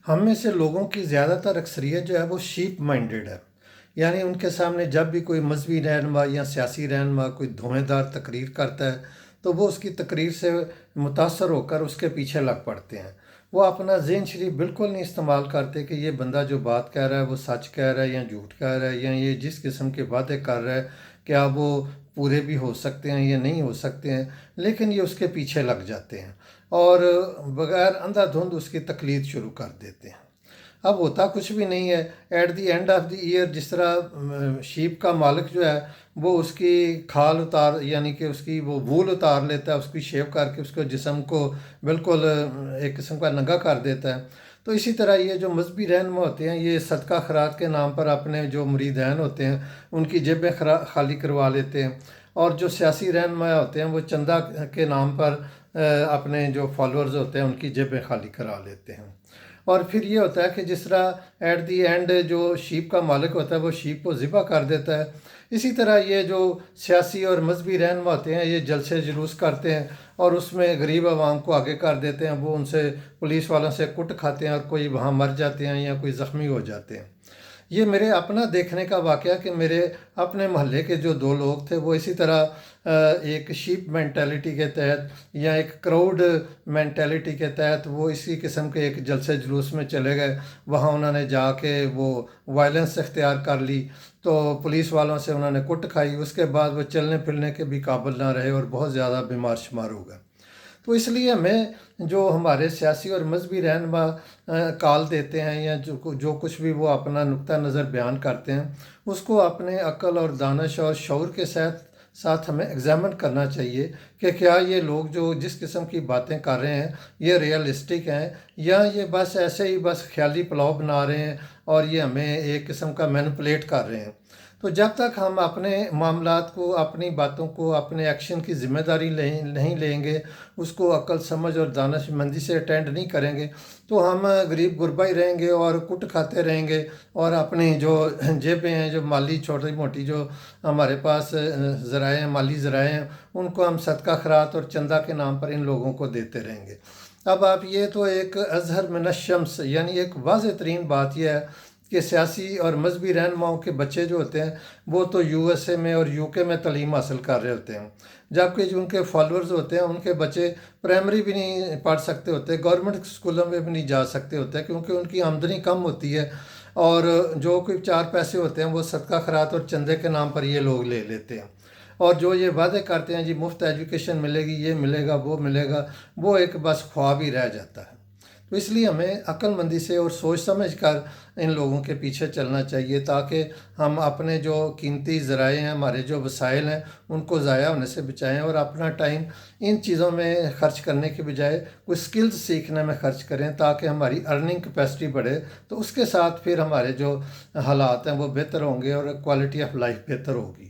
ہم میں سے لوگوں کی زیادہ تر اکثریت جو ہے وہ شیپ مائنڈڈ ہے، یعنی ان کے سامنے جب بھی کوئی مذہبی رہنما یا سیاسی رہنما کوئی دھویں دار تقریر کرتا ہے تو وہ اس کی تقریر سے متاثر ہو کر اس کے پیچھے لگ پڑتے ہیں۔ وہ اپنا ذہن شریف بالکل نہیں استعمال کرتے کہ یہ بندہ جو بات کہہ رہا ہے وہ سچ کہہ رہا ہے یا جھوٹ کہہ رہا ہے، یا یہ جس قسم کے وعدے کر رہا ہے کیا وہ پورے بھی ہو سکتے ہیں یا نہیں ہو سکتے ہیں، لیکن یہ اس کے پیچھے لگ جاتے ہیں اور بغیر اندھا دھند اس کی تقلید شروع کر دیتے ہیں۔ اب ہوتا کچھ بھی نہیں ہے، at the end of the year جس طرح شیپ کا مالک جو ہے وہ اس کی کھال اتار، یعنی کہ اس کی وہ وول اتار لیتا ہے، اس کی شیو کر کے اس کو جسم کو بالکل ایک قسم کا ننگا کر دیتا ہے، تو اسی طرح یہ جو مذہبی رہنما ہوتے ہیں یہ صدقہ خیرات کے نام پر اپنے جو مریدین ہوتے ہیں ان کی جیبیں خالی کروا لیتے ہیں، اور جو سیاسی رہنما ہوتے ہیں وہ چندہ کے نام پر اپنے جو فالورز ہوتے ہیں ان کی جیبیں خالی کرا لیتے ہیں۔ اور پھر یہ ہوتا ہے کہ جس طرح ایٹ دی اینڈ جو شیپ کا مالک ہوتا ہے وہ شیپ کو ذبح کر دیتا ہے، اسی طرح یہ جو سیاسی اور مذہبی رہنما ہوتے ہیں یہ جلسے جلوس کرتے ہیں اور اس میں غریب عوام کو آگے کر دیتے ہیں، وہ ان سے پولیس والوں سے کٹ کھاتے ہیں اور کوئی وہاں مر جاتے ہیں یا کوئی زخمی ہو جاتے ہیں۔ یہ میرے اپنا دیکھنے کا واقعہ کہ میرے اپنے محلے کے جو دو لوگ تھے وہ اسی طرح ایک شیپ مینٹیلٹی کے تحت یا ایک کراؤڈ مینٹیلٹی کے تحت وہ اسی قسم کے ایک جلسے جلوس میں چلے گئے، وہاں انہوں نے جا کے وہ وائلنس اختیار کر لی، تو پولیس والوں سے انہوں نے کٹ کھائی، اس کے بعد وہ چلنے پھرنے کے بھی قابل نہ رہے اور بہت زیادہ بیمار شمار ہو گئے۔ تو اس لیے ہمیں جو ہمارے سیاسی اور مذہبی رہنما کال دیتے ہیں یا جو کچھ بھی وہ اپنا نقطہ نظر بیان کرتے ہیں اس کو اپنے عقل اور دانش اور شعور کے ساتھ ہمیں ایگزامن کرنا چاہیے کہ کیا یہ لوگ جو جس قسم کی باتیں کر رہے ہیں یہ ریئلسٹک ہیں یا یہ بس ایسے ہی بس خیالی پلاؤ بنا رہے ہیں اور یہ ہمیں ایک قسم کا مینپولیٹ کر رہے ہیں۔ تو جب تک ہم اپنے معاملات کو، اپنی باتوں کو، اپنے ایکشن کی ذمہ داری نہیں لیں گے، اس کو عقل سمجھ اور دانش مندی سے اٹینڈ نہیں کریں گے تو ہم غریب غربا ہی رہیں گے اور کٹ کھاتے رہیں گے، اور اپنی جو جیبیں ہیں، جو مالی چھوٹی موٹی جو ہمارے پاس ذرائع ہیں، مالی ذرائع ہیں، ان کو ہم صدقہ خیرات اور چندہ کے نام پر ان لوگوں کو دیتے رہیں گے۔ اب آپ یہ تو ایک اظہر من الشمس، یعنی ایک واضح ترین بات یہ ہے کہ سیاسی اور مذہبی رہنماؤں کے بچے جو ہوتے ہیں وہ تو یو ایس اے میں اور یو کے میں تعلیم حاصل کر رہے ہوتے ہیں، جبکہ جو ان کے فالورز ہوتے ہیں ان کے بچے پرائمری بھی نہیں پڑھ سکتے ہوتے، گورنمنٹ اسکولوں میں بھی نہیں جا سکتے ہوتے کیونکہ ان کی آمدنی کم ہوتی ہے، اور جو کوئی 4 پیسے ہوتے ہیں وہ صدقہ خیرات اور چندے کے نام پر یہ لوگ لے لیتے ہیں، اور جو یہ وعدے کرتے ہیں جی مفت ایجوکیشن ملے گی، یہ ملے گا، وہ ملے گا، وہ ایک بس خواب ہی رہ جاتا ہے۔ تو اس لیے ہمیں عقل مندی سے اور سوچ سمجھ کر ان لوگوں کے پیچھے چلنا چاہیے تاکہ ہم اپنے جو قیمتی ذرائع ہیں، ہمارے جو وسائل ہیں، ان کو ضائع ہونے سے بچائیں اور اپنا ٹائم ان چیزوں میں خرچ کرنے کے بجائے کوئی سکلز سیکھنے میں خرچ کریں تاکہ ہماری ارننگ کیپیسٹی بڑھے، تو اس کے ساتھ پھر ہمارے جو حالات ہیں وہ بہتر ہوں گے اور کوالٹی آف لائف بہتر ہوگی۔